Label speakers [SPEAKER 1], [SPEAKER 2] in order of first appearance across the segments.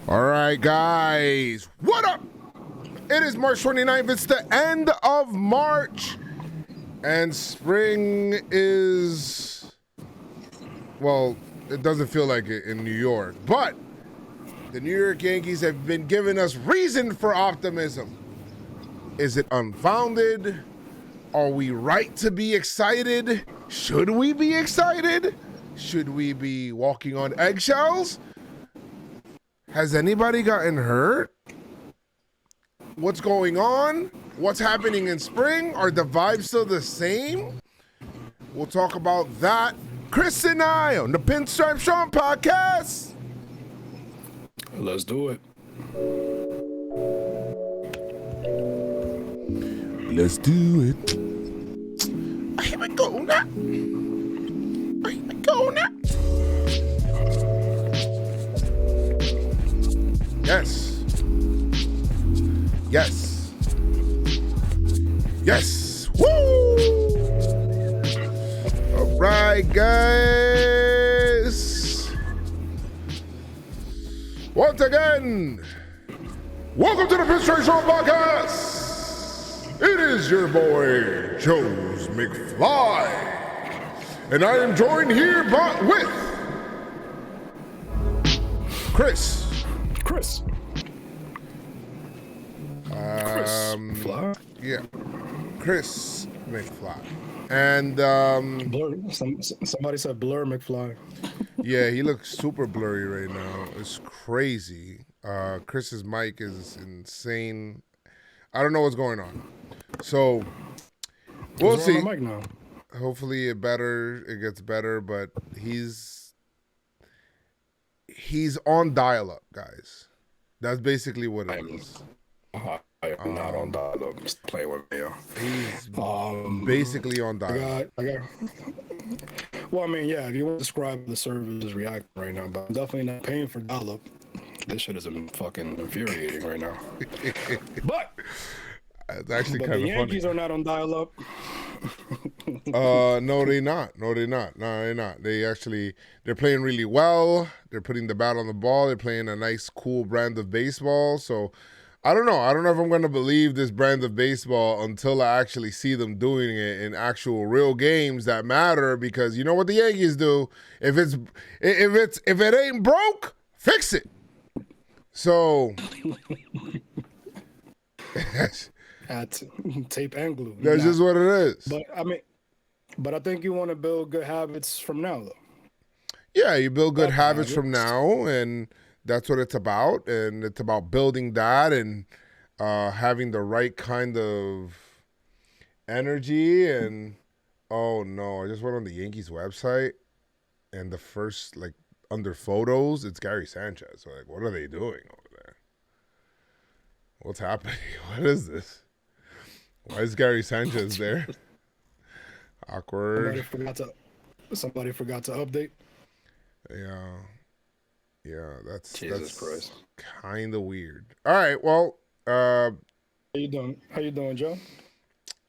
[SPEAKER 1] All right, guys. What up? It is March 29th. It's the end of March. And spring is, well, it doesn't feel like it in New York. But the New York Yankees have been giving us reason for optimism. Is it unfounded? Are we right to be excited? Should we be excited? Should we be walking on eggshells? Has anybody gotten hurt? What's going on? What's happening in spring? Are the vibes still the same? We'll talk about that. Chris and I on the PinstripeStrong podcast.
[SPEAKER 2] Let's do it.
[SPEAKER 1] Let's do it. Here we go now. Here we go now. Yes. Yes. Yes. Woo! All right, guys. Once again, welcome to the PinstripeStrong podcast. It is your boy, Joe's McFly. And I am joined here with Chris.
[SPEAKER 2] Chris. Fly?
[SPEAKER 1] Yeah, Chris McFly. And
[SPEAKER 2] Blur. Somebody said Blur McFly.
[SPEAKER 1] yeah, he looks super blurry right now. It's crazy. Chris's mic is insane. I don't know what's going on. So we'll see.
[SPEAKER 2] Mic now?
[SPEAKER 1] Hopefully it gets better, but he's on dial-up, guys. That's basically what it is.
[SPEAKER 2] I am not on dial-up. Just playing with me.
[SPEAKER 1] He's basically on dial-up.
[SPEAKER 2] Well, I mean, yeah, if you want to describe the service as reacting right now, but I'm definitely not paying for dial-up. This shit is fucking infuriating right now. But
[SPEAKER 1] it's actually kind of funny.
[SPEAKER 2] The Yankees are not on dial-up.
[SPEAKER 1] No, they're not. They're playing really well. They're putting the bat on the ball. They're playing a nice, cool brand of baseball. So I don't know. I don't know if I'm going to believe this brand of baseball until I actually see them doing it in actual real games that matter. Because you know what the Yankees do? If it ain't broke, fix it. So
[SPEAKER 2] At tape and glue.
[SPEAKER 1] That's just what it is.
[SPEAKER 2] But I think you want to build good habits from now, though.
[SPEAKER 1] Yeah, you build good habits from now, and that's what it's about. And it's about building that and having the right kind of energy. And oh no, I just went on the Yankees website, and the first under photos, it's Gary Sanchez. So what are they doing over there? What's happening? What is this? Why is Gary Sanchez there? Awkward.
[SPEAKER 2] Somebody forgot to update.
[SPEAKER 1] Yeah, that's
[SPEAKER 2] Christ.
[SPEAKER 1] Kind of weird. All right, well,
[SPEAKER 2] how you doing? How you doing, Joe?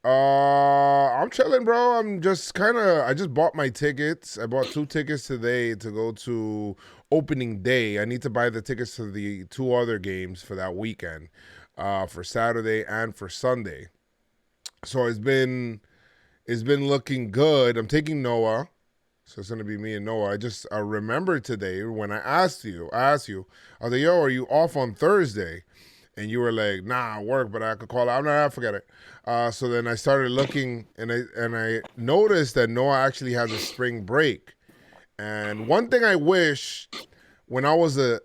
[SPEAKER 1] I'm chilling, bro. I just bought my tickets. I bought 2 tickets today to go to opening day. I need to buy the tickets to the 2 other games for that weekend, for Saturday and for Sunday. So it's been looking good. I'm taking Noah, so it's gonna be me and Noah. I remembered today when I asked you, I was like, yo, are you off on Thursday? And you were like, nah, I work, but I could call out. I forget it. So then I started looking, and I noticed that Noah actually has a spring break. And one thing I wish when I was a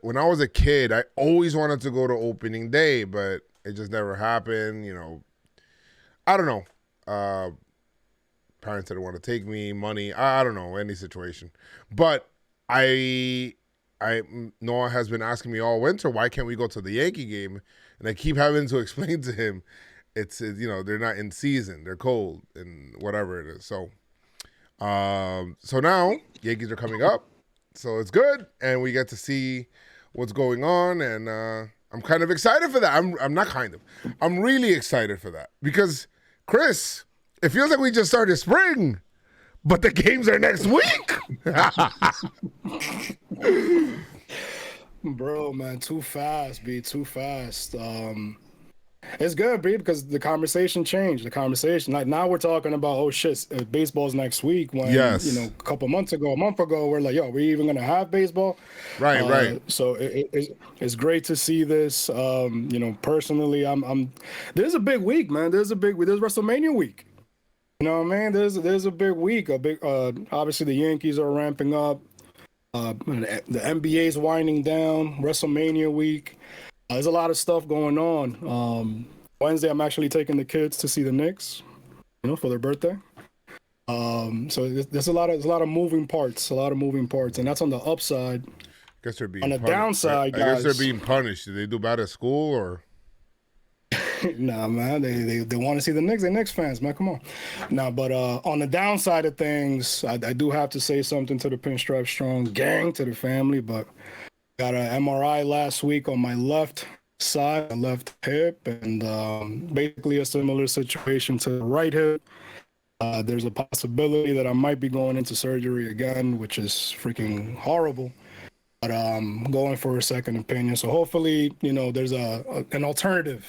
[SPEAKER 1] kid, I always wanted to go to opening day, but it just never happened. You know, I don't know. Parents didn't want to take me, money. I don't know, any situation. But Noah has been asking me all winter, why can't we go to the Yankee game? And I keep having to explain to him, they're not in season, they're cold and whatever it is. So now Yankees are coming up, so it's good, and we get to see what's going on, and I'm kind of excited for that. I'm really excited for that because Chris, it feels like we just started spring, but the games are next week.
[SPEAKER 2] Bro, man, too fast, B, too fast. It's good, B, because the conversation changed. The conversation, like now we're talking about, oh shit, baseball's next week. When
[SPEAKER 1] Yes.
[SPEAKER 2] a couple months ago, a month ago, we're like, yo, we even gonna have baseball?
[SPEAKER 1] Right.
[SPEAKER 2] So it's great to see this. Personally, I'm. There's a big week, man. There's WrestleMania week. You know what I mean? There's a big week. Obviously the Yankees are ramping up. The NBA's winding down. WrestleMania week. There's a lot of stuff going on. Wednesday, I'm actually taking the kids to see the Knicks, for their birthday. So there's a lot of moving parts, and that's on the upside.
[SPEAKER 1] Guess they're being
[SPEAKER 2] On the
[SPEAKER 1] punished.
[SPEAKER 2] downside,
[SPEAKER 1] I guess they're
[SPEAKER 2] guys,
[SPEAKER 1] being punished. Did they do bad at school or?
[SPEAKER 2] nah, man, they want to see the Knicks. They're Knicks fans, man. Come on. Nah, but on the downside of things, I do have to say something to the PinstripeStrong gang, to the family, but got an MRI last week on my left side, my left hip, and basically a similar situation to the right hip. There's a possibility that I might be going into surgery again, which is freaking horrible. But I'm going for a second opinion. So hopefully, there's an alternative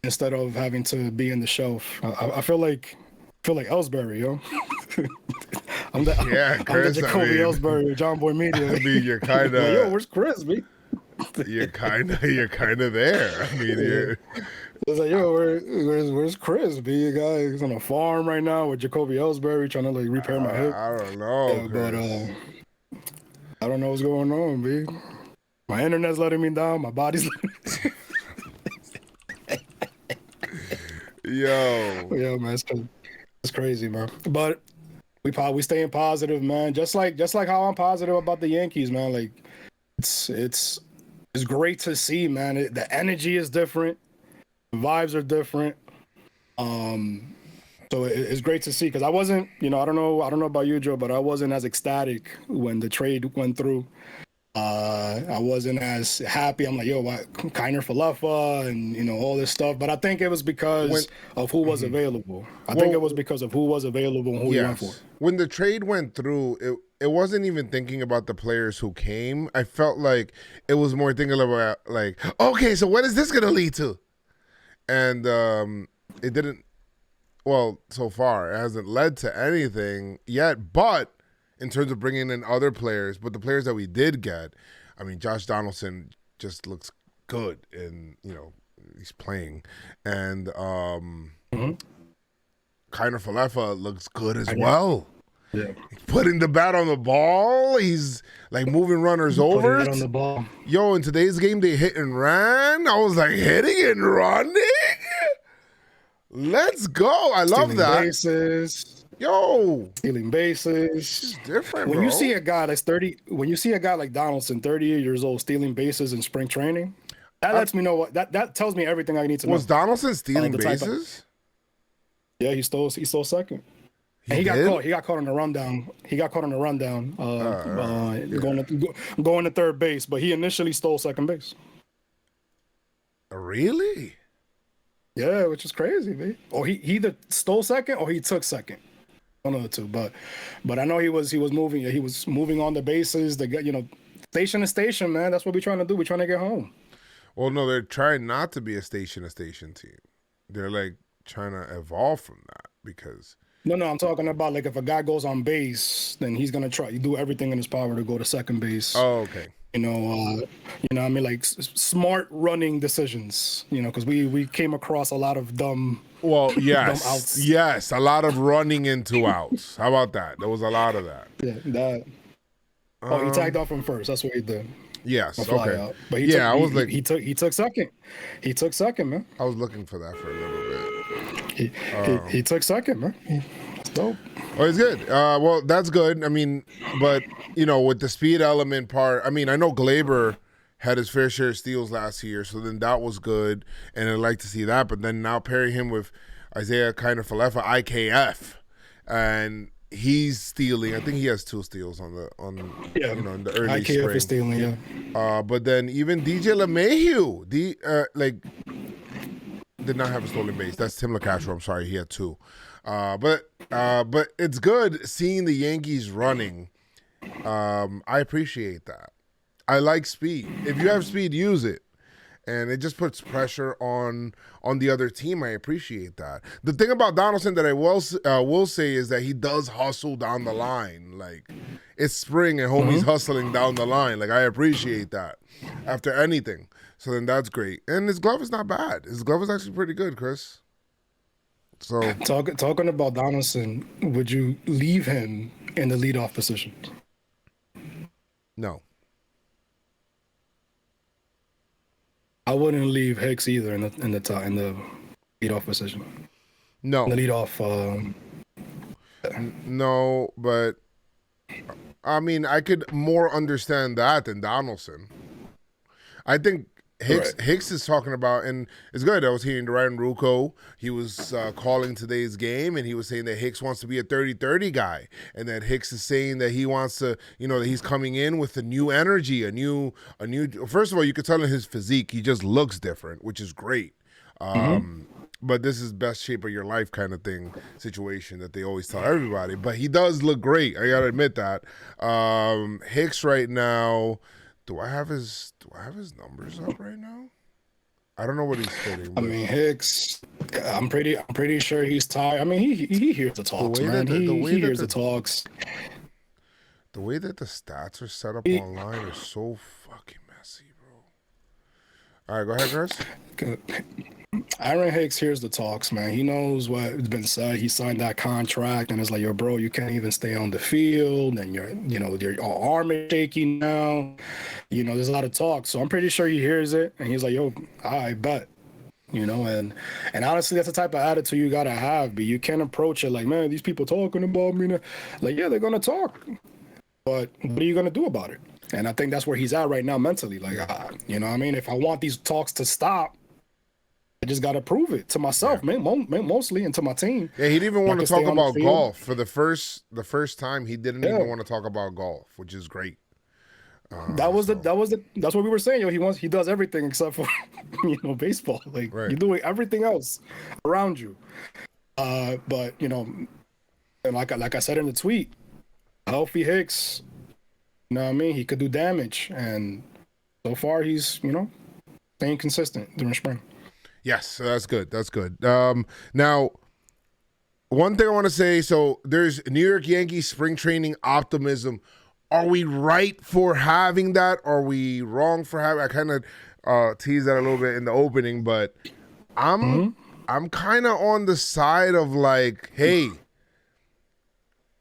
[SPEAKER 2] instead of having to be in the shelf. I feel like Ellsbury, yo. I'm the
[SPEAKER 1] Chris,
[SPEAKER 2] Jacoby Ellsbury of Jomboymedia.
[SPEAKER 1] I mean, you're kind
[SPEAKER 2] Like, yo,
[SPEAKER 1] of.
[SPEAKER 2] where's Chris, B?
[SPEAKER 1] You're kind of there. I mean, you're.
[SPEAKER 2] It's like, yo, where's Chris, B? You guys on a farm right now with Jacoby Ellsbury trying to like repair my hip.
[SPEAKER 1] I don't know,
[SPEAKER 2] But I don't know what's going on, B. My internet's letting me down. My body's letting
[SPEAKER 1] Yo,
[SPEAKER 2] man, it's crazy, man. But we staying positive, man. Just like how I'm positive about the Yankees, man. Like it's great to see, man. The energy is different, the vibes are different. So it's great to see, because I wasn't, I don't know about you, Joe, but I wasn't as ecstatic when the trade went through. I wasn't as happy. I'm like, yo, what, Kiner Falefa and all this stuff. But I think it was because of who was available. I think it was because of who was available and who he went for.
[SPEAKER 1] When the trade went through, it wasn't even thinking about the players who came. I felt like it was more thinking about like, okay, so what is this gonna lead to? And it didn't. Well, so far it hasn't led to anything yet. But in terms of bringing in other players, but the players that we did get, I mean, Josh Donaldson just looks good, and he's playing, and Kiner Falefa looks good as well.
[SPEAKER 2] Yeah,
[SPEAKER 1] He's putting the bat on the ball. He's like moving runners over.
[SPEAKER 2] Putting it on the ball.
[SPEAKER 1] Yo, in today's game, they hit and ran. I was like, hitting and running. Let's go. I love that.
[SPEAKER 2] Bases.
[SPEAKER 1] Yo,
[SPEAKER 2] Stealing bases.
[SPEAKER 1] it's different,
[SPEAKER 2] When
[SPEAKER 1] bro.
[SPEAKER 2] you see a guy that's 30, when you see a guy like Donaldson, 38 years old, stealing bases in spring training, that lets me know that tells me everything I need to know.
[SPEAKER 1] Was Donaldson stealing bases?
[SPEAKER 2] Yeah, he stole second. He got caught on the rundown. Going to third base, but he initially stole second base.
[SPEAKER 1] Really?
[SPEAKER 2] Yeah, which is crazy, man. Or he either stole second or he took second. One of the two, but I know he was moving. He was moving on the bases. They get station to station, man. That's what we're trying to do. We're trying to get home.
[SPEAKER 1] Well, no, they're trying not to be a station team. They're like trying to evolve from that because.
[SPEAKER 2] No, I'm talking about like if a guy goes on base, then he's gonna try do everything in his power to go to second base.
[SPEAKER 1] Oh, okay.
[SPEAKER 2] I mean, like smart running decisions. Because we came across a lot of dumb.
[SPEAKER 1] Well, yes,
[SPEAKER 2] dumb outs.
[SPEAKER 1] Yes, a lot of running into outs. How about that? There was a lot of that.
[SPEAKER 2] Yeah, that. He tagged off him first. That's what he did.
[SPEAKER 1] Yes.
[SPEAKER 2] Okay.
[SPEAKER 1] Out.
[SPEAKER 2] But
[SPEAKER 1] he
[SPEAKER 2] took second. He took second, man.
[SPEAKER 1] I was looking for that for a little
[SPEAKER 2] bit. He took second, man. It's dope.
[SPEAKER 1] Oh, it's good. Well, that's good. I mean, but with the speed element part, I mean, I know Glaber had his fair share of steals last year, so then that was good, and I'd like to see that. But then now pairing him with Isaiah Kiner Falefa, IKF, and he's stealing. I think he has 2 steals in the early
[SPEAKER 2] IKF
[SPEAKER 1] spring.
[SPEAKER 2] Is stealing, yeah.
[SPEAKER 1] But then even DJ LeMahieu, did not have a stolen base. That's Tim LeCastro. I'm sorry, he had 2. But it's good seeing the Yankees running. I appreciate that. I like speed. If you have speed, use it. And it just puts pressure on the other team. I appreciate that. The thing about Donaldson that I will say is that he does hustle down the line. Like, it's spring and homie's hustling down the line. Like, I appreciate that after anything. So then that's great. And his glove is not bad. His glove is actually pretty good, Chris. So
[SPEAKER 2] talking about Donaldson, would you leave him in the leadoff position?
[SPEAKER 1] no.
[SPEAKER 2] I wouldn't leave Hicks either in the leadoff position.
[SPEAKER 1] No.
[SPEAKER 2] In the leadoff.
[SPEAKER 1] No, but I mean, I could more understand that than Donaldson. I think Hicks is talking about, and it's good. I was hearing Ryan Ruocco. He was calling today's game, and he was saying that Hicks wants to be a 30-30 guy, and that Hicks is saying that he wants to, that he's coming in with a new energy, a new. First of all, you could tell in his physique, he just looks different, which is great. But this is best shape of your life kind of thing situation that they always tell everybody. But he does look great. I gotta admit that. Hicks right now. Do I have his numbers up right now? I don't know what he's hitting.
[SPEAKER 2] I mean, Hicks. I'm pretty sure he's tired. I mean, he hears the talks, man. He hears the talks.
[SPEAKER 1] The way that the stats are set up online is so fucking messy, bro. All right, go ahead, Chris.
[SPEAKER 2] Aaron Hicks hears the talks, man. He knows what's been said. He signed that contract, and it's like, yo, bro, you can't even stay on the field, and your arm is shaky now. There's a lot of talk. So I'm pretty sure he hears it, and he's like, yo, I bet. And honestly, that's the type of attitude you gotta have. But you can't approach it like, man, these people talking about me. Like, yeah, they're gonna talk, but what are you gonna do about it? And I think that's where he's at right now mentally. Like, what I mean? If I want these talks to stop, I just got to prove it to myself, man, mostly, and to my team.
[SPEAKER 1] Yeah, he didn't even want to talk about golf for the first time. He didn't even want to talk about golf, which is great.
[SPEAKER 2] That's what we were saying. He does everything except for baseball. Like you're doing everything else around you. But and like I said in the tweet, healthy Hicks, what I mean, he could do damage, and so far he's staying consistent during spring.
[SPEAKER 1] Yes, so that's good. That's good. Now, one thing I want to say, so there's New York Yankees spring training optimism. Are we right for having that? Are we wrong for having? I kind of teased that a little bit in the opening, but I'm kind of on the side of like, hey,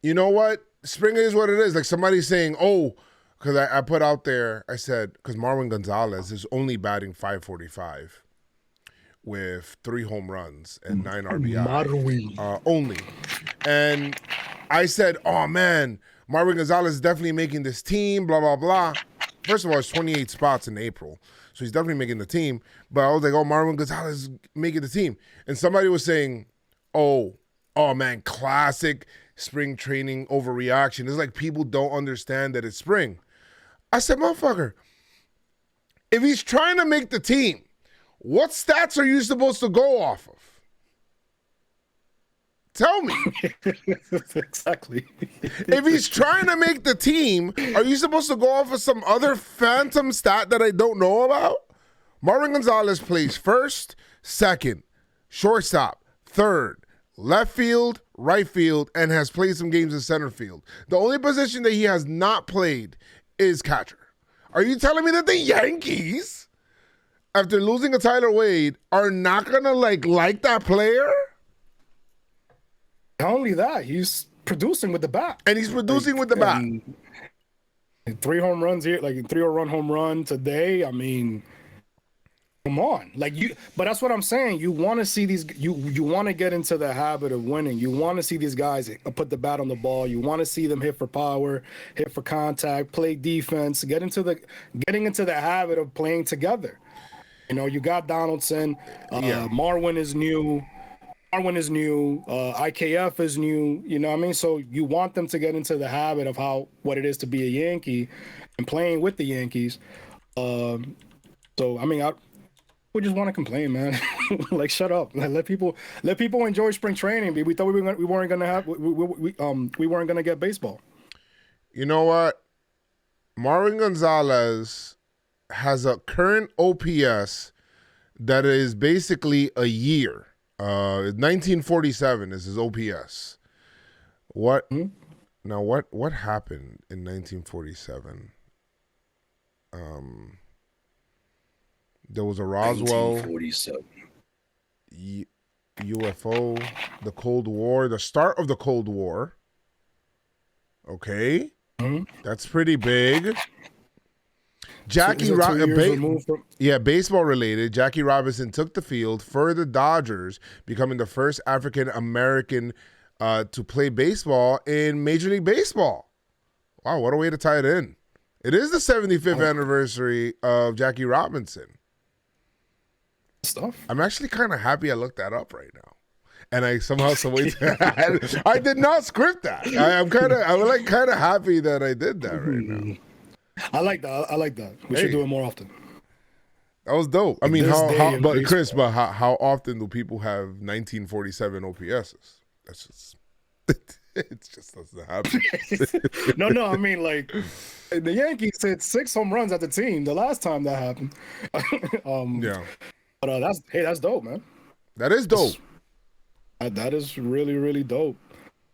[SPEAKER 1] you know what? Spring is what it is. Like somebody's saying, oh, because I put out there, I said, because Marwin Gonzalez is only batting .545. With 3 home runs and 9 RBI only. And I said, oh, man, Marwin Gonzalez is definitely making this team, blah, blah, blah. First of all, it's 28 spots in April, so he's definitely making the team. But I was like, oh, Marwin Gonzalez is making the team. And somebody was saying, oh, man, classic spring training overreaction. It's like people don't understand that it's spring. I said, motherfucker, if he's trying to make the team, what stats are you supposed to go off of? Tell me.
[SPEAKER 2] Exactly.
[SPEAKER 1] If he's trying to make the team, are you supposed to go off of some other phantom stat that I don't know about? Marwin Gonzalez plays first, second, shortstop, third, left field, right field, and has played some games in center field. The only position that he has not played is catcher. Are you telling me that the Yankees, after losing a Tyler Wade, are not gonna like that player?
[SPEAKER 2] Not only that, he's producing with the bat.
[SPEAKER 1] And he's producing with the bat.
[SPEAKER 2] 3 home runs here, like 3-run home run today. I mean, come on. But that's what I'm saying. You want to see these, you want to get into the habit of winning. You want to see these guys put the bat on the ball. You want to see them hit for power, hit for contact, play defense, getting into the habit of playing together. You got Donaldson, Marwin is new. IKF is new. You know what I mean? So you want them to get into the habit of what it is to be a Yankee and playing with the Yankees. So I mean, we just want to complain, man. Like, shut up. Let people enjoy spring training. We thought we weren't gonna get baseball.
[SPEAKER 1] You know what? Marwin Gonzalez has a current OPS that is basically a year. 1947 is his OPS. What?
[SPEAKER 2] Mhm.
[SPEAKER 1] Now, what happened in 1947? There was a Roswell
[SPEAKER 3] 1947.
[SPEAKER 1] UFO, the Cold War, the start of the Cold War. Okay, that's pretty big. Jackie
[SPEAKER 2] So 2 years removed from.
[SPEAKER 1] baseball related. Jackie Robinson took the field for the Dodgers, becoming the first African American to play baseball in Major League Baseball. Wow, what a way to tie it in. It is the 75th anniversary of Jackie Robinson.
[SPEAKER 2] Stuff.
[SPEAKER 1] I'm actually kind of happy I looked that up right now. And I somehow I did not script that. I'm kind of happy that I did that right now.
[SPEAKER 2] I like that. We should do it more often.
[SPEAKER 1] That was dope. I mean,
[SPEAKER 2] but
[SPEAKER 1] Chris, but how often do people have 1947 OPSs? That's just, it just doesn't happen.
[SPEAKER 2] No. I mean, like, the Yankees hit 6 home runs at the team the last time that happened.
[SPEAKER 1] Yeah.
[SPEAKER 2] But that's dope, man.
[SPEAKER 1] That is dope.
[SPEAKER 2] That is really, really dope.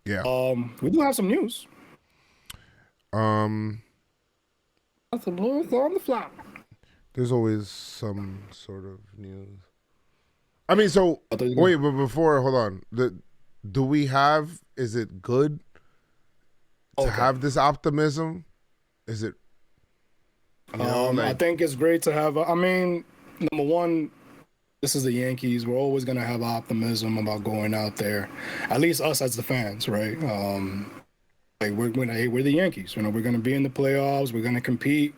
[SPEAKER 1] Yeah.
[SPEAKER 2] We do have some news.
[SPEAKER 1] Some
[SPEAKER 2] news on the fly.
[SPEAKER 1] There's always some sort of news. I mean, so wait, but before, hold on. Do we have? Is it good to have this optimism? Is it?
[SPEAKER 2] I think it's great to have. I mean, number one, this is the Yankees. We're always gonna have optimism about going out there. At least us as the fans, right? Like we're the Yankees. You know, we're gonna be in the playoffs. We're gonna compete.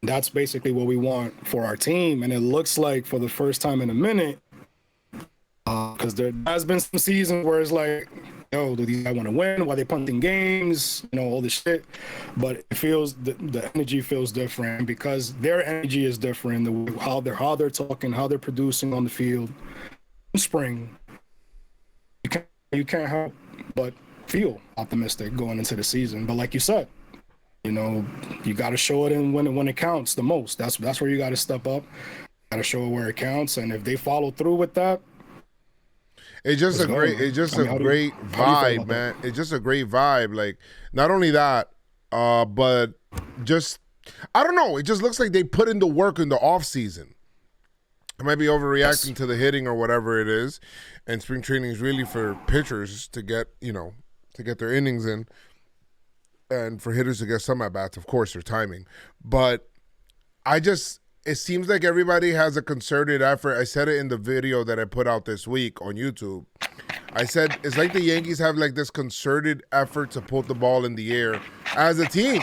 [SPEAKER 2] That's basically what we want for our team. And it looks like for the first time in a minute, because there has been some seasons where it's like, yo, do these guys want to win? Why they punting games? You know, all this shit. But it feels the energy feels different because their energy is different. How they're talking, how they're producing on the field. In spring, you can't help but feel optimistic going into the season. But like you said, you know, you got to show it in when it counts the most. That's where you got to step up. Got to show it where it counts, and if they follow through with that,
[SPEAKER 1] it's just a great vibe, man. It's just a great vibe. Like, not only that, but just, I don't know. It just looks like they put in the work in the off season. I might be overreacting to the hitting or whatever it is, and spring training is really for pitchers to get their innings in. And for hitters to get some at bats, of course, their timing. But it seems like everybody has a concerted effort. I said it in the video that I put out this week on YouTube. I said it's like the Yankees have like this concerted effort to put the ball in the air as a team.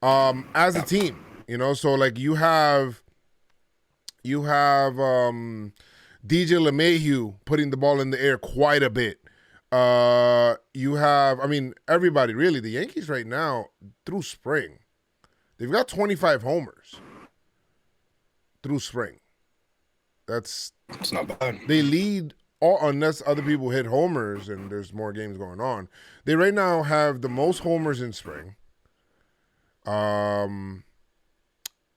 [SPEAKER 1] You know, so like you have DJ LeMahieu putting the ball in the air quite a bit. You have, I mean, everybody really. The Yankees right now through spring, they've got 25 homers through spring. It's
[SPEAKER 2] not bad.
[SPEAKER 1] They lead unless other people hit homers and there's more games going on. They right now have the most homers in spring.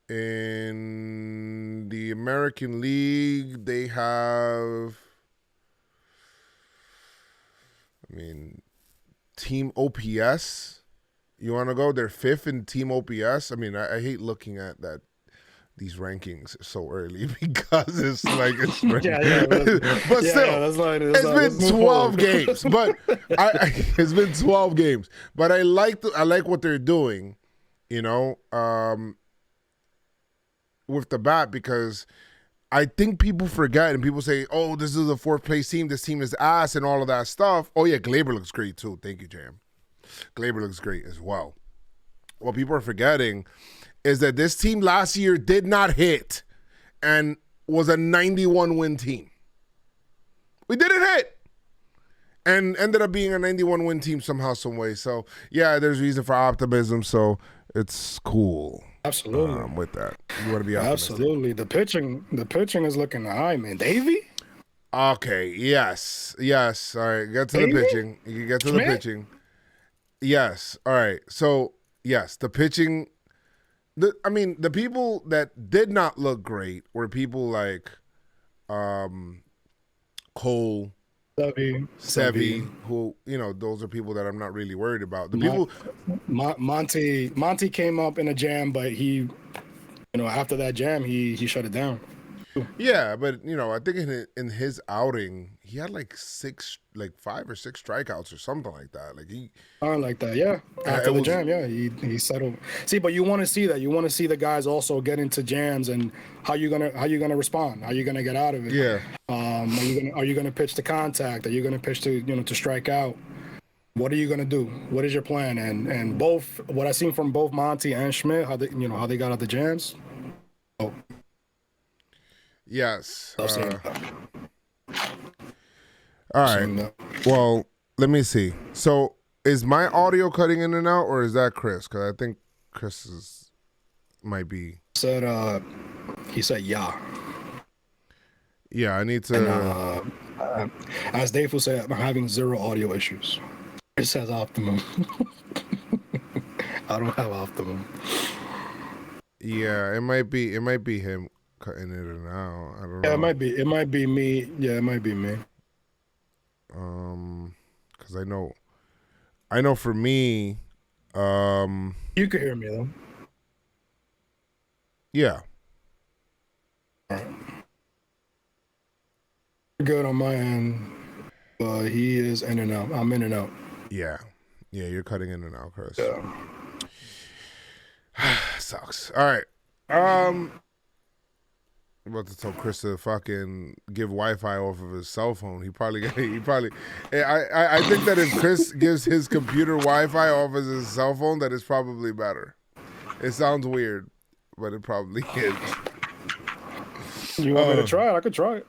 [SPEAKER 1] In the American League, they have, I mean, team OPS. You want to go? They're 5th in team OPS. I mean, I hate looking at these rankings so early because it's like but still, it's been 12 games. But it's been 12 games. But I like what they're doing, you know, with the bat, because I think people forget and people say, oh, this is a 4th place team. This team is ass and all of that stuff. Oh, yeah, Glaber looks great too. Thank you, Jam. Glaber looks great as well. What people are forgetting is that this team last year did not hit and was a 91-win team. We didn't hit and ended up being a 91-win team somehow, some way. So, yeah, there's reason for optimism, so it's cool.
[SPEAKER 2] Absolutely.
[SPEAKER 1] With that, you want to be optimistic.
[SPEAKER 2] Absolutely. The pitching is looking high, man. Davey?
[SPEAKER 1] Okay. Yes. All right. Get to the pitching. You can get to the pitching. Yes. All right. So yes, the pitching. The people that did not look great were people like Cole,
[SPEAKER 2] Sevy.
[SPEAKER 1] Sevy, who those are people that I'm not really worried about. The
[SPEAKER 2] Mon-
[SPEAKER 1] people,
[SPEAKER 2] Monty came up in a jam, but after that jam, he shut it down.
[SPEAKER 1] yeah, but I think in his outing he had like 5 or 6 strikeouts or something like that. Like he,
[SPEAKER 2] Like that, yeah. After the jam, yeah, he settled. See, but you want to see that. You want to see the guys also get into jams and how you gonna respond? How you gonna get out of it?
[SPEAKER 1] yeah,
[SPEAKER 2] Are you gonna pitch to contact? Are you gonna pitch to to strike out? What are you gonna do? What is your plan? And both what I seen from both Monty and Schmidt, how they got out the jams. Oh,
[SPEAKER 1] yes.
[SPEAKER 2] I've seen
[SPEAKER 1] All right. Well, let me see. So, is my audio cutting in and out, or is that Chris? Because I think Chris's might be.
[SPEAKER 2] He said, yeah.
[SPEAKER 1] Yeah, I need to.
[SPEAKER 2] And, as Dave will say, I'm having 0 audio issues. It says Optimum. I don't have Optimum.
[SPEAKER 1] Yeah, it might be him cutting it in and out. I don't know.
[SPEAKER 2] Yeah, it might be me. Yeah, it might be me.
[SPEAKER 1] Because I know for me,
[SPEAKER 2] you could hear me though.
[SPEAKER 1] Yeah.
[SPEAKER 2] All right. Good on my end. He is in and out. I'm in and out.
[SPEAKER 1] Yeah, you're cutting in and out, Chris.
[SPEAKER 2] Yeah.
[SPEAKER 1] Sucks. All right. I'm about to tell Chris to fucking give Wi-Fi off of his cell phone. He probably. I think that if Chris gives his computer Wi-Fi off of his cell phone, that is probably better. It sounds weird, but it probably is.
[SPEAKER 2] You want me to try it? I could try it.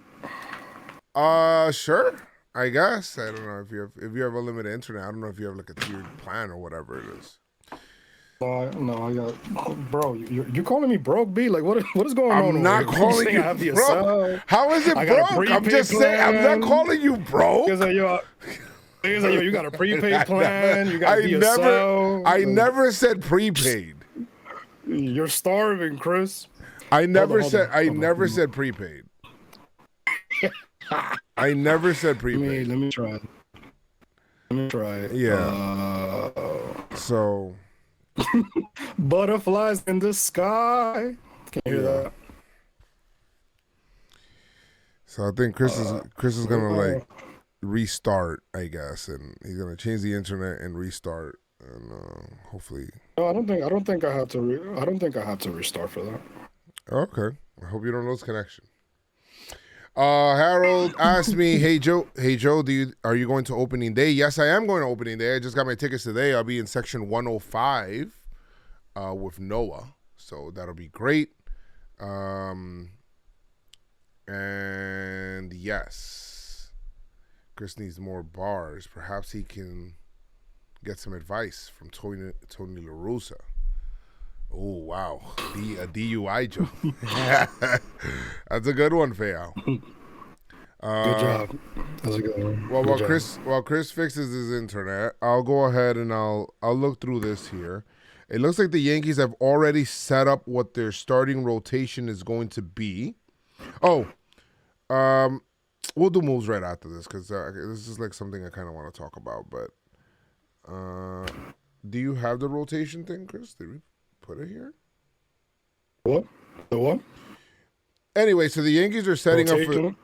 [SPEAKER 1] Sure. I guess. I don't know if you have unlimited internet. I don't know if you have like a tiered plan or whatever it is.
[SPEAKER 2] No, I got, bro. You calling me broke, B? Like what is going on?
[SPEAKER 1] I'm not calling you broke. How is it broke? I'm just saying. I'm not calling you broke.
[SPEAKER 2] You got a prepaid plan. You got DSL.
[SPEAKER 1] I never said prepaid.
[SPEAKER 2] You're starving, Chris.
[SPEAKER 1] I never said prepaid. I never said prepaid.
[SPEAKER 2] Let me try it.
[SPEAKER 1] Yeah. So.
[SPEAKER 2] Butterflies in the sky. Can you hear that?
[SPEAKER 1] So I think Chris is gonna like restart, I guess, and he's gonna change the internet and restart, and hopefully.
[SPEAKER 2] No, I don't think I have to. I don't think I have to restart for that.
[SPEAKER 1] Okay. I hope you don't lose connection. Harold asked me, "Hey Joe, are you going to opening day?" Yes, I am going to opening day. I just got my tickets today. I'll be in section 105 with Noah, so that'll be great. And yes, Chris needs more bars. Perhaps he can get some advice from Tony La Russa. Oh, wow. A DUI joke. That's a good one, Feo.
[SPEAKER 2] Good job. That's a good one.
[SPEAKER 1] Well, while Chris fixes his internet, I'll go ahead and I'll look through this here. It looks like the Yankees have already set up what their starting rotation is going to be. Oh, we'll do moves right after this because this is like something I kind of want to talk about. But do you have the rotation thing, Chris? Did we put it here?
[SPEAKER 2] What? The what?
[SPEAKER 1] Anyway, so the Yankees are setting
[SPEAKER 2] rotation?
[SPEAKER 1] up for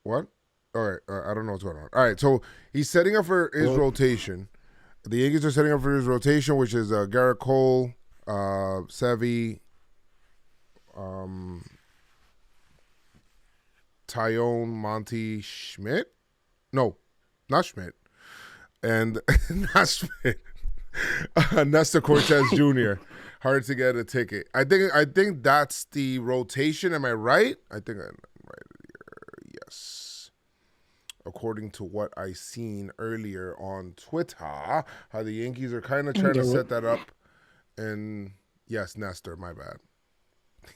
[SPEAKER 1] what? All right, I don't know what's going on. All right, so he's setting up for his rotation. The Yankees are setting up for his rotation, which is Garrett Cole, Sevy, Tyone, Monty, Schmidt. No, not Schmidt, and not Schmidt. Nestor Cortez Jr. Hard to get a ticket. I think that's the rotation. Am I right? I think I'm right here. Yes. According to what I seen earlier on Twitter, how the Yankees are kind of trying to set that up. And yes, Nestor, my bad.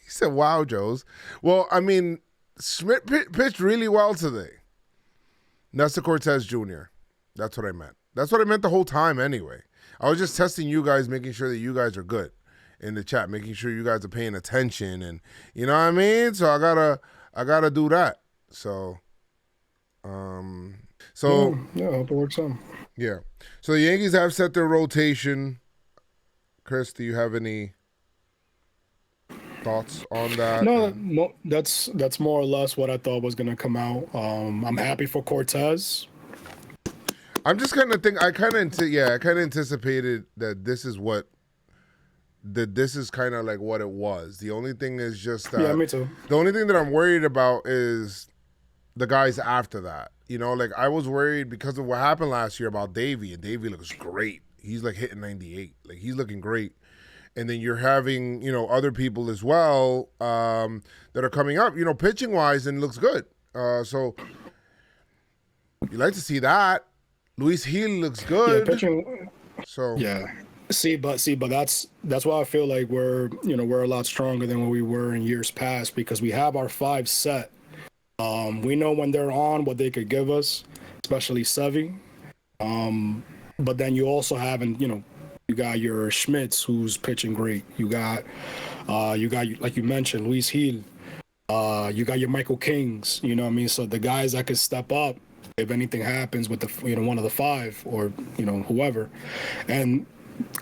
[SPEAKER 1] He said, "Wow, Joes." Well, I mean, Schmidt pitched really well today. Nestor Cortez Jr. That's what I meant. That's what I meant the whole time anyway. I was just testing you guys, making sure that you guys are good in the chat, making sure you guys are paying attention, and you know what I mean. So I gotta do that. So, so
[SPEAKER 2] Yeah, I hope it works out.
[SPEAKER 1] yeah. So the Yankees have set their rotation. Chris, do you have any thoughts on that?
[SPEAKER 2] No, that's more or less what I thought was gonna come out. I'm happy for Cortez.
[SPEAKER 1] I'm just kind of think I kind of anticipated that this is kind of like what it was. The only thing is just that
[SPEAKER 2] Me too.
[SPEAKER 1] the only thing that I'm worried about is the guys after that. You know, like I was worried because of what happened last year about Davey, and Davey looks great. He's like hitting 98. Like he's looking great. And then you're having, you know, other people as well that are coming up, you know, pitching wise, and looks good. So you like to see that. Luis Gil looks good.
[SPEAKER 2] Yeah, pitching.
[SPEAKER 1] So
[SPEAKER 2] yeah. But that's why I feel like we're a lot stronger than what we were in years past, because we have our 5 set. We know when they're on what they could give us, especially Sevy. But then you also haven't, you got your Schmitz, who's pitching great. You got like you mentioned, Luis Gil. You got your Michael Kings. You know what I mean? So the guys that could step up if anything happens with the one of the 5 or whoever, and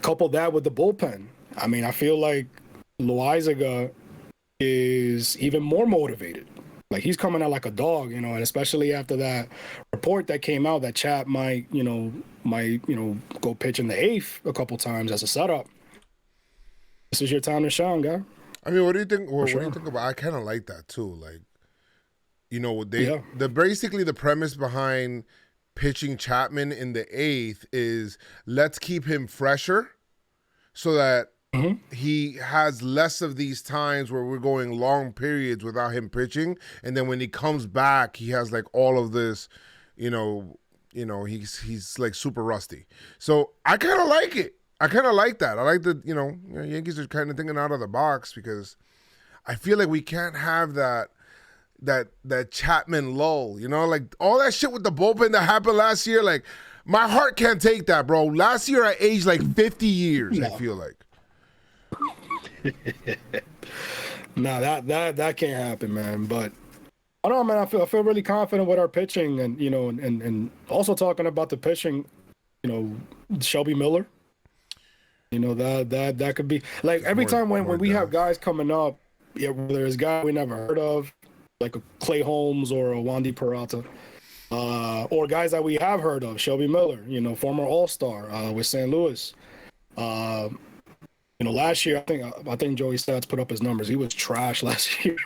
[SPEAKER 2] couple that with the bullpen. I mean, I feel like Loaizaga is even more motivated. Like he's coming out like a dog, and especially after that report that came out that Chap might go pitch in the 8th a couple times as a setup. This is your time to shine, guy.
[SPEAKER 1] I mean, what do you think? What do you think about? I kind of like that too. Like, basically the premise behind pitching Chapman in the 8th is let's keep him fresher so that he has less of these times where we're going long periods without him pitching, and then when he comes back he has like all of this, he's like super rusty. So I kind of like it. I kind of like that. I like that, Yankees are kind of thinking out of the box, because I feel like we can't have that Chapman lull, like all that shit with the bullpen that happened last year. Like my heart can't take that, bro. Last year I aged like 50 years. No. I feel like.
[SPEAKER 2] No, that can't happen, man. But I don't know, man. I feel really confident with our pitching, and and also talking about the pitching, Shelby Miller. That could be like every time when we have guys coming up, whether it's guys we never heard of, like a Clay Holmes or a Wandy Peralta, or guys that we have heard of, Shelby Miller, former All-Star with St. Louis. Last year I think Joey Stats put up his numbers. He was trash last year.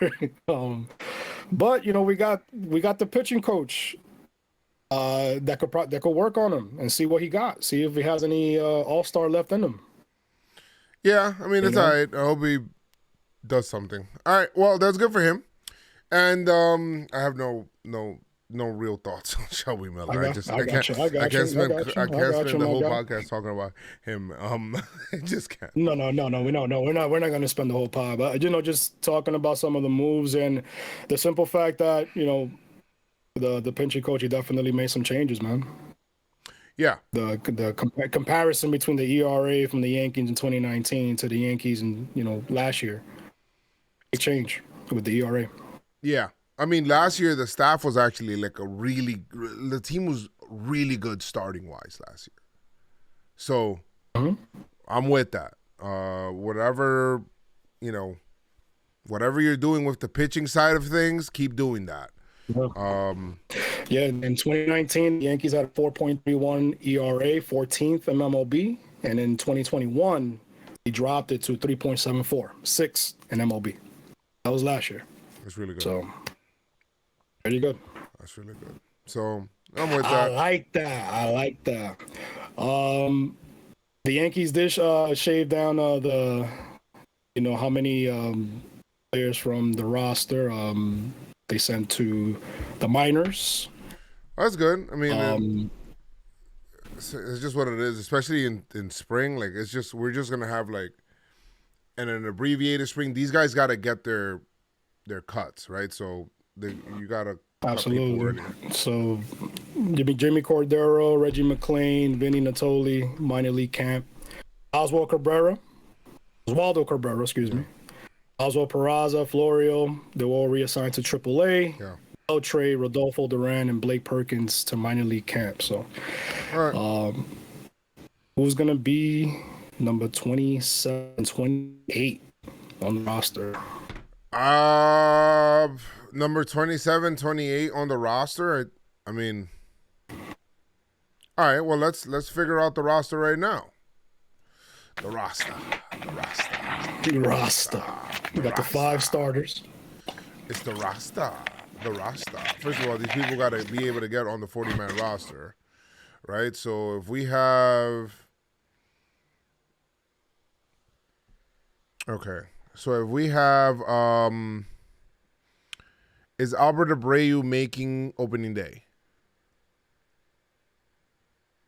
[SPEAKER 2] But we got the pitching coach that could work on him and see what he got. See if he has any All-Star left in him.
[SPEAKER 1] Yeah, I mean, it's all right. I hope he does something. All right, well, that's good for him. And I have no real thoughts on Shelby Miller. I can't spend the whole podcast talking about him. I just can't.
[SPEAKER 2] No. We're not going to spend the whole pod, but just talking about some of the moves and the simple fact that the pitching coach, he definitely made some changes, man.
[SPEAKER 1] Yeah.
[SPEAKER 2] The comparison between the ERA from the Yankees in 2019 to the Yankees in last year, big change with the ERA.
[SPEAKER 1] Yeah. I mean, last year the staff was actually like the team was really good starting wise last year. So I'm with that. Whatever you're doing with the pitching side of things, keep doing that.
[SPEAKER 2] In 2019, the Yankees had a 4.31 ERA, 14th in MLB, and in 2021, he dropped it to 3.74, 6th in MLB. That was last year.
[SPEAKER 1] That's really good.
[SPEAKER 2] So, pretty good.
[SPEAKER 1] That's really good. So, I'm with that.
[SPEAKER 2] I like that. The Yankees did shave down the, how many players from the roster they sent to the minors.
[SPEAKER 1] That's good. I mean, it's just what it is, especially in spring. Like, we're just gonna have like an abbreviated spring. These guys got to get their cuts, right? So you gotta
[SPEAKER 2] Absolutely. So, Jimmy Cordero, Reggie McClain, Vinny Natoli, minor league camp. Oswaldo Cabrera, excuse me. Oswald Peraza, Florio, they were all reassigned to AAA.
[SPEAKER 1] Yeah.
[SPEAKER 2] Beltre, Rodolfo Duran, and Blake Perkins to minor league camp. So,
[SPEAKER 1] All right.
[SPEAKER 2] Who's going to be number 27, 28 on the roster?
[SPEAKER 1] Number 27, 28 on the roster. I mean, all right. Well, let's figure out the roster right now. The roster.
[SPEAKER 2] We got the 5 starters.
[SPEAKER 1] It's the roster. First of all, these people got to be able to get on the 40-man roster, right? So if we have, is Albert Abreu making opening day?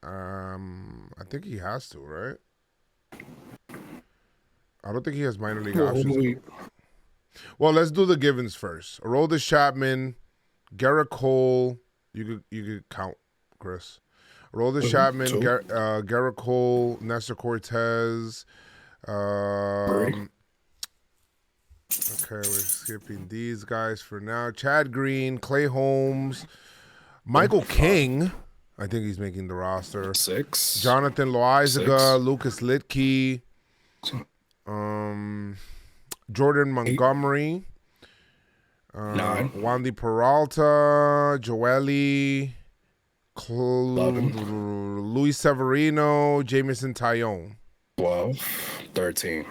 [SPEAKER 1] I think he has to, right? I don't think he has minor league options. Well, let's do the givens first. Aroldis Chapman, Garrett Cole. You could count, Chris. Aroldis Chapman, Garrett Cole, Nestor Cortez. Okay, we're skipping these guys for now. Chad Green, Clay Holmes, Michael King. I think he's making the roster.
[SPEAKER 2] 6.
[SPEAKER 1] Jonathan Loaizaga, Lucas Litke. Jordan Montgomery,
[SPEAKER 2] 9.
[SPEAKER 1] Wandy Peralta, Joely, Luis Severino, Jamison Tyone.
[SPEAKER 2] 12, 13.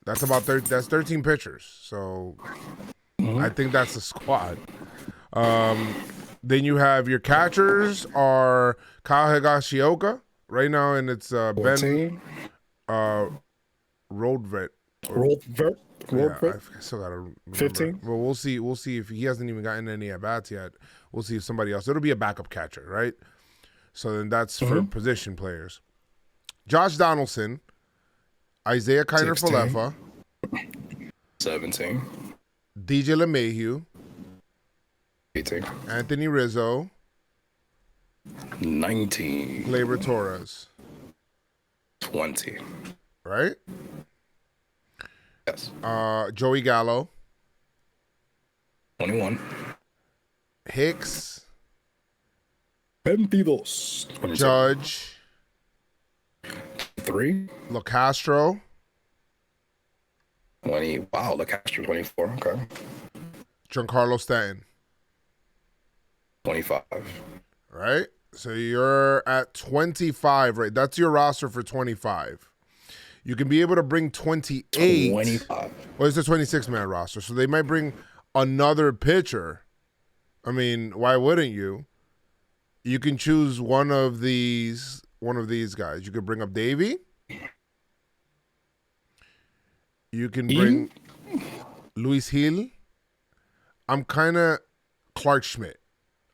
[SPEAKER 1] That's about 13 pitchers. So I think that's the squad. Then you have your catchers are Kyle Higashioka right now, and it's Ben Rodvet.
[SPEAKER 2] Rodvet.
[SPEAKER 1] I still gotta remember.
[SPEAKER 2] 15.
[SPEAKER 1] Well, we'll see. We'll see if he hasn't even gotten any at bats yet. We'll see if somebody else. It'll be a backup catcher, right? So then that's for position players. Josh Donaldson, Isaiah Kiner Falefa,
[SPEAKER 2] 17.
[SPEAKER 1] DJ LeMahieu,
[SPEAKER 2] 18.
[SPEAKER 1] Anthony Rizzo,
[SPEAKER 2] 19.
[SPEAKER 1] Gleyber Torres,
[SPEAKER 2] 20.
[SPEAKER 1] right?
[SPEAKER 2] Yes.
[SPEAKER 1] Joey Gallo,
[SPEAKER 2] 21.
[SPEAKER 1] Hicks,
[SPEAKER 2] 22.
[SPEAKER 1] Judge,
[SPEAKER 2] 3.
[SPEAKER 1] LaCastro,
[SPEAKER 2] 20. Wow, LaCastro, 24. Okay.
[SPEAKER 1] Giancarlo Stanton.
[SPEAKER 2] 25.
[SPEAKER 1] Right? So you're at 25, right? That's your roster for 25. You can be able to bring 28.
[SPEAKER 2] 25.
[SPEAKER 1] Well, it's a 26-man roster, so they might bring another pitcher. I mean, why wouldn't you? You can choose one of these guys. You could bring up Davey. You can bring Luis Gil. I'm kind of Clark Schmidt.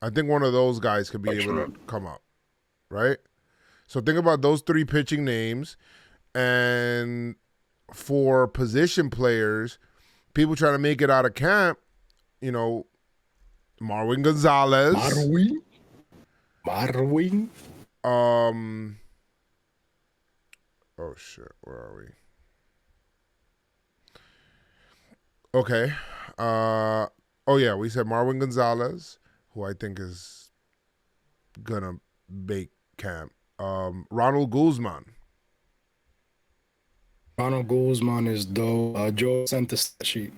[SPEAKER 1] I think one of those guys could be able to come up, right? So think about those 3 pitching names. And for position players, people trying to make it out of camp, you know, Marwin Gonzalez.
[SPEAKER 2] Marwin.
[SPEAKER 1] Oh shit, where are we? Okay. Oh yeah, we said Marwin Gonzalez, who I think is gonna make camp. Ronald Guzman.
[SPEAKER 2] Ronald Guzman is dope. Joe sent the sheet.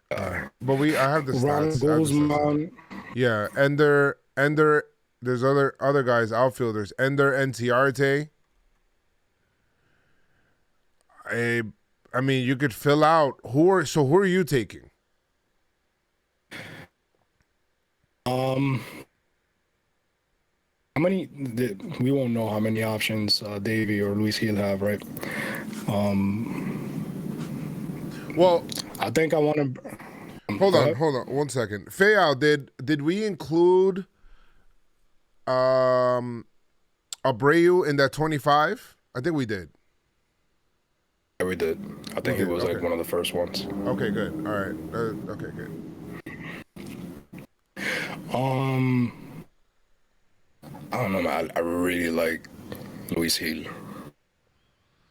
[SPEAKER 1] But I have the stats.
[SPEAKER 2] Ronald Guzman.
[SPEAKER 1] Yeah, Ender. There's other guys, outfielders. Ender Entiarte. I mean, you could fill out. Who are you taking?
[SPEAKER 2] How many? We won't know how many options Davey or Luis Gil have, right?
[SPEAKER 1] Well,
[SPEAKER 2] I think I want to.
[SPEAKER 1] Hold on 1 second. Fayal, did we include Abreu in that 25? I think we did.
[SPEAKER 2] Yeah, we did. I think it was like one of the first ones.
[SPEAKER 1] Okay, good. All right. Okay, good.
[SPEAKER 2] Um, I don't know, man. I really like Luis Hill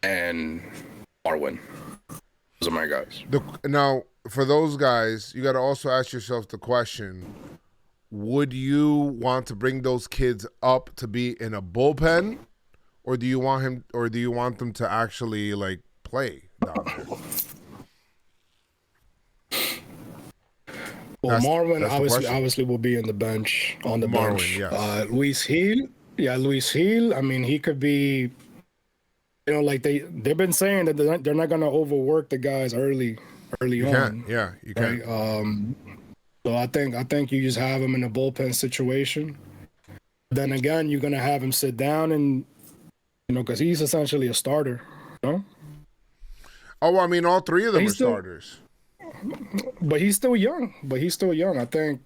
[SPEAKER 2] and Marwin. Those are my guys.
[SPEAKER 1] Now, for those guys, you got to also ask yourself the question: would you want to bring those kids up to be in a bullpen, or do you want them to actually like play down there?
[SPEAKER 2] Well, Marwin
[SPEAKER 1] that's the question.
[SPEAKER 2] obviously will be in the bench on the
[SPEAKER 1] Marwin,
[SPEAKER 2] bench.
[SPEAKER 1] yes.
[SPEAKER 2] Luis Hill, yeah, Luis Hill. I mean, he could be. You know, like they've been saying that they're not gonna overwork the guys early
[SPEAKER 1] You
[SPEAKER 2] on.
[SPEAKER 1] can't. Yeah, you
[SPEAKER 2] Right.
[SPEAKER 1] can't.
[SPEAKER 2] So I think you just have him in a bullpen situation. Then again, you're gonna have him sit down and because he's essentially a starter. You know?
[SPEAKER 1] Oh, I mean, all three of them are
[SPEAKER 2] He's still,
[SPEAKER 1] starters.
[SPEAKER 2] but he's still young. I think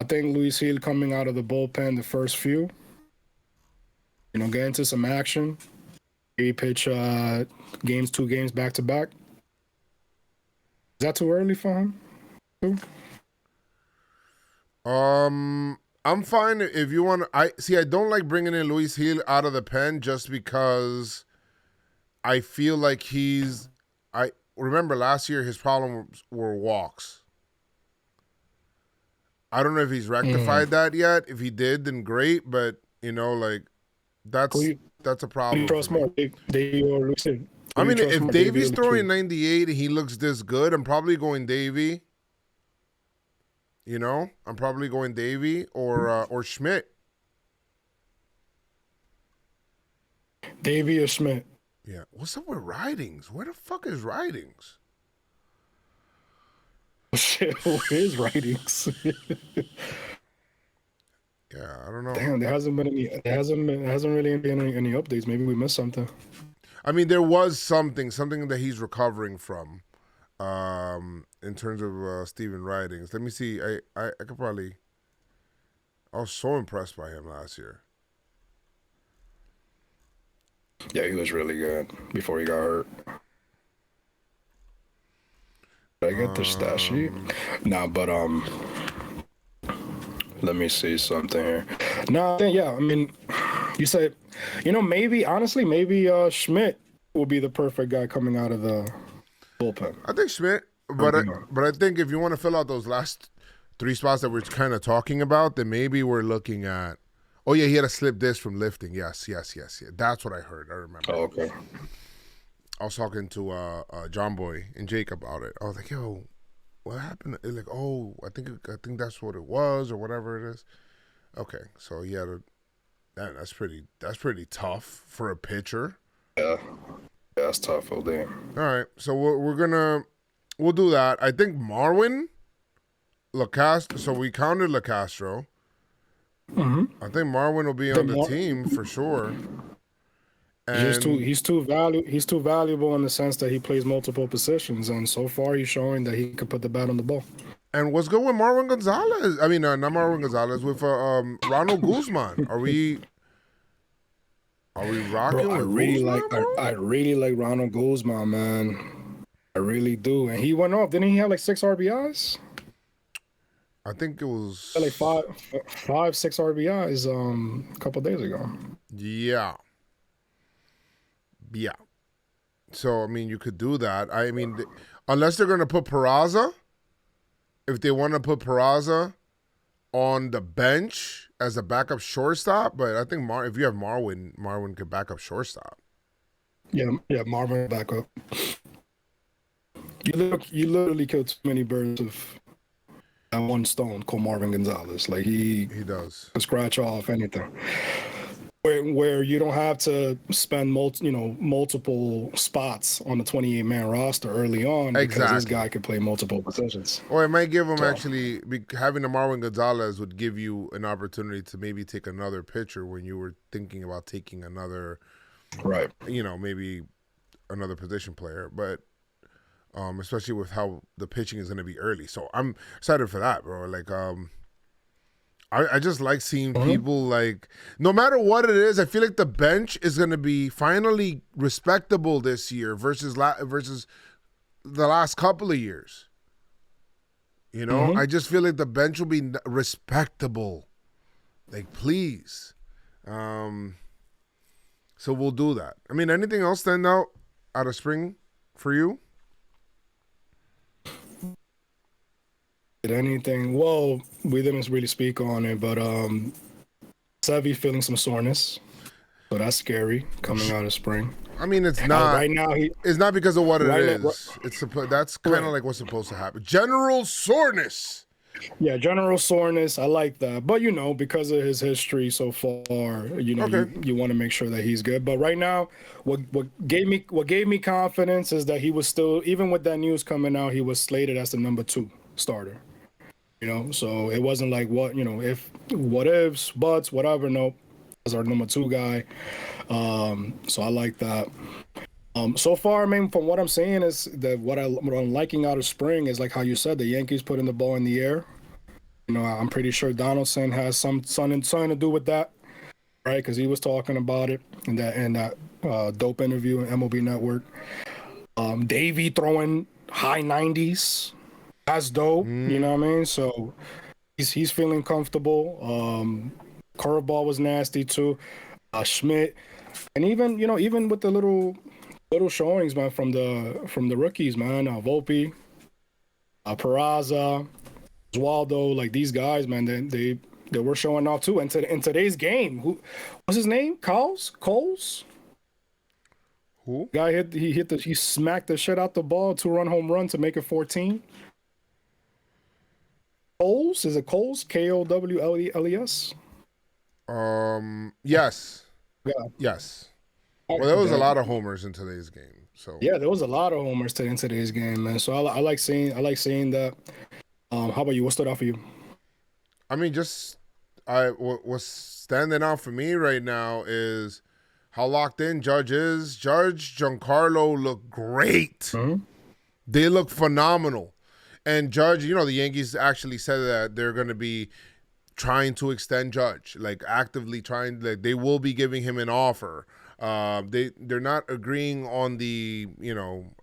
[SPEAKER 2] Luis Hill coming out of the bullpen the first few, get into some action. He pitch two games back to back. Is that too early for him?
[SPEAKER 1] I'm fine if you want. I don't like bringing in Luis Hill out of the pen just because I feel like I remember last year his problems were walks. I don't know if he's rectified that yet. If he did, then great. But that's a problem.
[SPEAKER 2] Trust more, Davey or Luis Hill?
[SPEAKER 1] I mean, if Davey's throwing 98 and he looks this good, I'm probably going Davey. I'm probably going Davey or Schmidt.
[SPEAKER 2] Davey or Schmidt.
[SPEAKER 1] Yeah. What's up with Ridings? Where the fuck is Ridings?
[SPEAKER 2] Shit, who is Ridings?
[SPEAKER 1] Yeah, I don't know.
[SPEAKER 2] Damn, there hasn't really been any updates. Maybe we missed something.
[SPEAKER 1] I mean, there was something that he's recovering from, in terms of Steven Ridings. Let me see. I could probably. I was so impressed by him last year.
[SPEAKER 2] Yeah, he was really good before he got hurt. Did I get the stat sheet? Nah, but let me see something here. No, I mean, you said, maybe Schmidt will be the perfect guy coming out of the bullpen.
[SPEAKER 1] I think Schmidt, but I think if you want to fill out those last three spots that we're kind of talking about, then maybe we're looking at. Oh yeah, he had a slip disc from lifting. Yes. That's what I heard. I remember.
[SPEAKER 2] Oh, okay.
[SPEAKER 1] I was talking to Jomboy and Jake about it. I was like, "Yo, what happened?" They're like, "Oh, I think that's what it was, or whatever it is." Okay, so he had that's pretty tough for a pitcher.
[SPEAKER 2] Yeah, that's tough. Oh damn.
[SPEAKER 1] All right, so we'll do that. I think Marwin, LaCastro. So we counted LaCastro.
[SPEAKER 2] Mm-hmm.
[SPEAKER 1] I think Marwin will be on the team for sure. And
[SPEAKER 2] he's too valuable in the sense that he plays multiple positions, and so far he's showing that he could put the bat on the ball.
[SPEAKER 1] And what's good with Marwin Gonzalez? I mean, not Marwin Gonzalez, with Ronald Guzman. Are we rocking?
[SPEAKER 2] Bro, I really like Ronald Guzman, man. I really do. And he went off. Didn't he have like 6 RBIs?
[SPEAKER 1] I think it was
[SPEAKER 2] like 6 RBIs a couple days ago.
[SPEAKER 1] Yeah. So I mean, you could do that. I mean, unless they're gonna put Peraza, if they want to put Peraza on the bench as a backup shortstop, but I think if you have Marwin could back up shortstop.
[SPEAKER 2] Yeah, Marvin back up. You literally killed too many birds with that one stone called Marvin Gonzalez. Like he
[SPEAKER 1] does
[SPEAKER 2] scratch off anything. Where you don't have to spend multiple spots on the 28-man roster early on because this guy can play multiple positions.
[SPEAKER 1] Or it might give him having a Marwin Gonzalez would give you an opportunity to maybe take another pitcher when you were thinking about taking another,
[SPEAKER 2] right?
[SPEAKER 1] Maybe another position player, but especially with how the pitching is going to be early. So I'm excited for that, bro. Like I just like seeing people like, no matter what it is, I feel like the bench is going to be finally respectable this year versus the last couple of years. You know, I just feel like the bench will be respectable. Like, please. So we'll do that. I mean, anything else stand out of spring for you?
[SPEAKER 2] Did anything? Well, we didn't really speak on it, but Sevy feeling some soreness, so that's scary coming out of spring.
[SPEAKER 1] I mean, it's not
[SPEAKER 2] right now.
[SPEAKER 1] It's not because of what it
[SPEAKER 2] Right
[SPEAKER 1] is.
[SPEAKER 2] now-
[SPEAKER 1] It's that's kind of
[SPEAKER 2] Right.
[SPEAKER 1] like what's supposed to happen. General soreness.
[SPEAKER 2] Yeah, general soreness. I like that, but because of his history so far,
[SPEAKER 1] Okay.
[SPEAKER 2] you want to make sure that he's good. But right now, what gave me confidence is that he was still, even with that news coming out, he was slated as the number 2 starter. So it wasn't like what ifs, buts, whatever. Nope, as our number 2 guy. So I like that. So far, I mean, from what I'm seeing is that what I'm liking out of spring is like how you said, the Yankees putting the ball in the air. I'm pretty sure Donaldson has something to do with that, right? Because he was talking about it in that dope interview on MLB Network. Davey throwing high 90s. That's dope. You know what I mean? So he's feeling comfortable. Curveball was nasty too. Schmidt, and even with the little showings, man, from the rookies, man, Volpe, Peraza, Oswaldo, like these guys, man, they were showing off too. And in today's game, what's his name? Coles.
[SPEAKER 1] Who?
[SPEAKER 2] Guy he smacked the shit out the ball, 2-run home run to make it 14. Coles? Is it Coles? Kowles?
[SPEAKER 1] Yes.
[SPEAKER 2] Yeah.
[SPEAKER 1] Yes. Well, there was a lot of homers in today's game. So
[SPEAKER 2] yeah, there was a lot of homers in today's game, man. So I like seeing that. How about you? What stood out for you?
[SPEAKER 1] I mean, what's standing out for me right now is how locked in Judge is. Judge, Giancarlo look great. They look phenomenal. And Judge, the Yankees actually said that they're going to be trying to extend Judge, like actively trying. Like they will be giving him an offer. They're not agreeing on the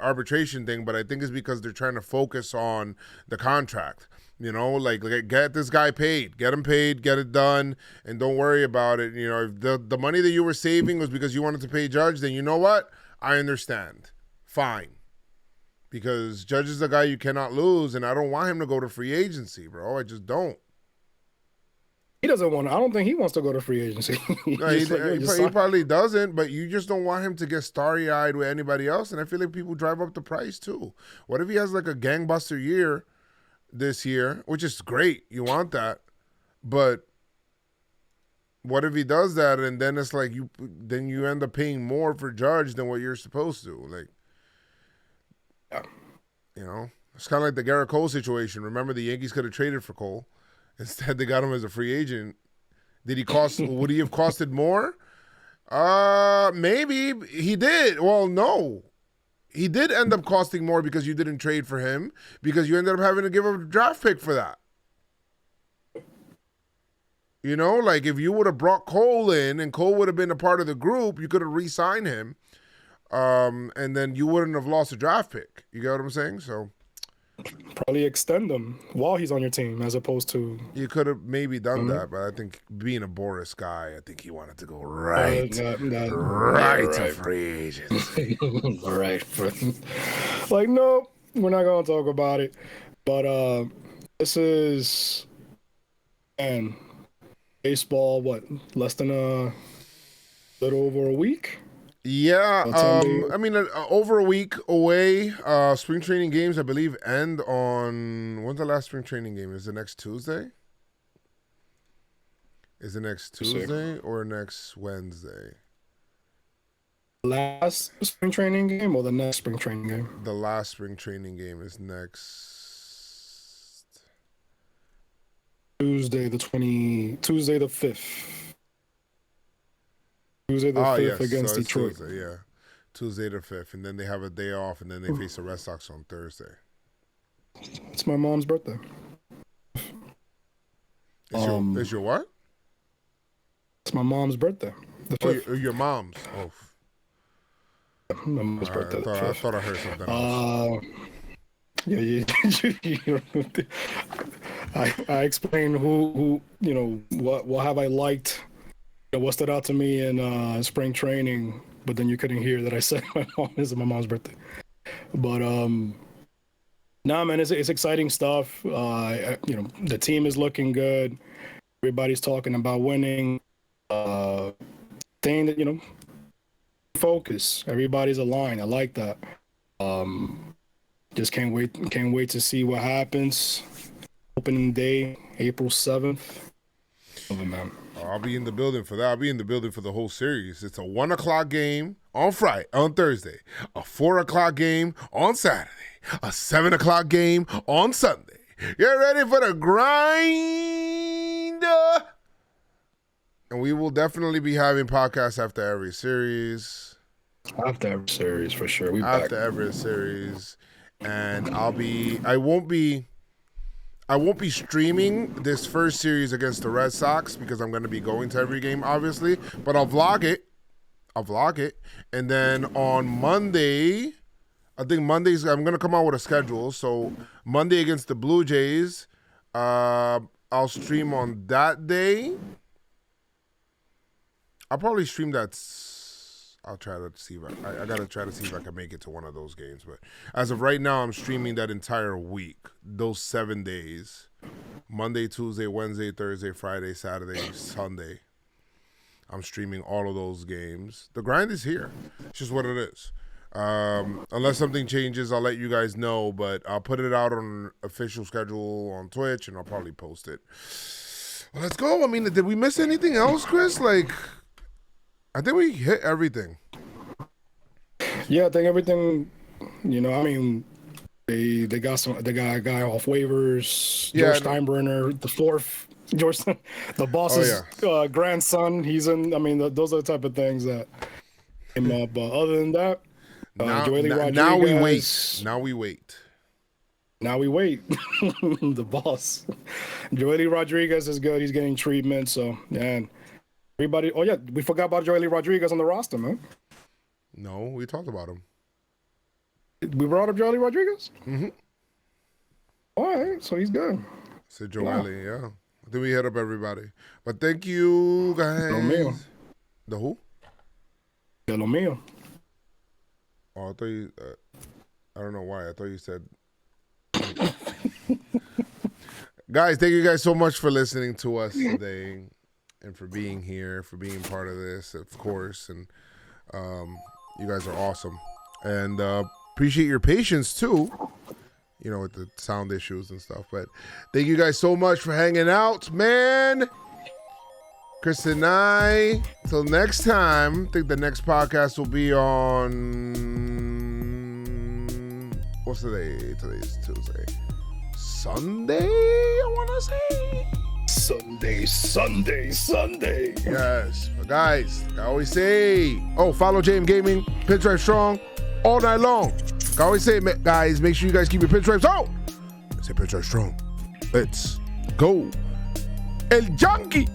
[SPEAKER 1] arbitration thing, but I think it's because they're trying to focus on the contract. Like get this guy paid, get him paid, get it done, and don't worry about it. If the money that you were saving was because you wanted to pay Judge, then you know what? I understand. Fine. Because Judge is the guy you cannot lose, and I don't want him to go to free agency, bro. I just don't.
[SPEAKER 2] He doesn't want. I don't think he wants to go to free agency.
[SPEAKER 1] No, he probably doesn't, but you just don't want him to get starry-eyed with anybody else, and I feel like people drive up the price too. What if he has like a gangbuster year this year, which is great. You want that, but what if he does that and then it's like you end up paying more for Judge than what you're supposed to? Like, it's kind of like the Garrett Cole situation. Remember, the Yankees could have traded for Cole. Instead, they got him as a free agent. Did he cost? Would he have costed more? Maybe he did. Well, no. He did end up costing more because you didn't trade for him, because you ended up having to give up a draft pick for that. Like if you would have brought Cole in and Cole would have been a part of the group, you could have re-signed him, and then you wouldn't have lost a draft pick. You get what I'm saying? So
[SPEAKER 2] probably extend him while he's on your team, as opposed to
[SPEAKER 1] you could have maybe done that, but I think being a Boris guy, I think he wanted to go right to free agency.
[SPEAKER 2] Right. Like, no, we're not gonna talk about it. But this is baseball. What, less than a little over a week?
[SPEAKER 1] Yeah, I mean, over a week away. Spring training games, I believe, end on... When's the last spring training game? Is it next Tuesday? Is it next Tuesday or next Wednesday?
[SPEAKER 2] Last spring training game or the next spring training game?
[SPEAKER 1] The last spring training game is next...
[SPEAKER 2] Tuesday the 5th. Tuesday the 5th against Detroit.
[SPEAKER 1] Tuesday, yeah. Tuesday the 5th. And then they have a day off, and then they face the Red Sox on Thursday.
[SPEAKER 2] It's my mom's birthday.
[SPEAKER 1] Is your what?
[SPEAKER 2] It's my mom's birthday.
[SPEAKER 1] Your mom's. Oh.
[SPEAKER 2] My mom's birthday.
[SPEAKER 1] I thought I heard something else.
[SPEAKER 2] Yeah, I explained who what have I liked, what stood out to me in spring training, but then you couldn't hear that I said my mom's birthday. But nah, man, it's exciting stuff. The team is looking good. Everybody's talking about winning. Saying that focus. Everybody's aligned. I like that. Just can't wait to see what happens. Opening day, April 7th. Oh, man.
[SPEAKER 1] I'll be in the building for that. I'll be in the building for the whole series. It's a 1 o'clock game on Thursday, a 4 o'clock game on Saturday, a 7 o'clock game on Sunday. Get ready for the grind. And we will definitely be having podcasts after every series.
[SPEAKER 2] After every series, for sure.
[SPEAKER 1] After every series. And I won't be streaming this first series against the Red Sox because I'm going to be going to every game, obviously. But I'll vlog it. And then on Monday, I think Mondays, I'm going to come out with a schedule. So Monday against the Blue Jays, I'll stream on that day. I'll probably stream that. I'll try to see if I got to try to see if I can make it to one of those games. But as of right now, I'm streaming that entire week, those 7 days. Monday, Tuesday, Wednesday, Thursday, Friday, Saturday, Sunday. I'm streaming all of those games. The grind is here. It's just what it is. Unless something changes, I'll let you guys know. But I'll put it out on official schedule on Twitch, and I'll probably post it. Well, let's go. I mean, did we miss anything else, Chris? I think we hit everything.
[SPEAKER 2] Yeah, I think everything. They got a guy off waivers.
[SPEAKER 1] Yeah,
[SPEAKER 2] George Steinbrenner, the fourth. The boss's grandson. He's in. I mean, those are the type of things that came up. But other than that, Joely Rodriguez.
[SPEAKER 1] Now we wait.
[SPEAKER 2] The boss, Joely Rodriguez is good. He's getting treatment. So, man. Everybody, oh yeah, we forgot about Joely Rodriguez on the roster, man.
[SPEAKER 1] No, we talked about him.
[SPEAKER 2] We brought up Joely Rodriguez?
[SPEAKER 1] Mm-hmm.
[SPEAKER 2] All right, so he's good.
[SPEAKER 1] Said Joely, yeah. I think we hit up everybody. But thank you, guys.
[SPEAKER 2] Lo mío.
[SPEAKER 1] The who?
[SPEAKER 2] De lo mío.
[SPEAKER 1] Oh, I thought you, I don't know why. I thought you said. Guys, thank you guys so much for listening to us today. And for being here, for being part of this, of course. And you guys are awesome. And appreciate your patience, too, with the sound issues and stuff. But thank you guys so much for hanging out, man. Chris and I, till next time, I think the next podcast will be on, what's today? Today's Tuesday. Sunday, I want to say.
[SPEAKER 2] Sunday.
[SPEAKER 1] Yes. But guys, I always say, follow JM Gaming, PinstripeStrong, all night long. I always say, guys, make sure you guys keep your pinstripes out. I say PinstripeStrong. Let's go. El Yankee.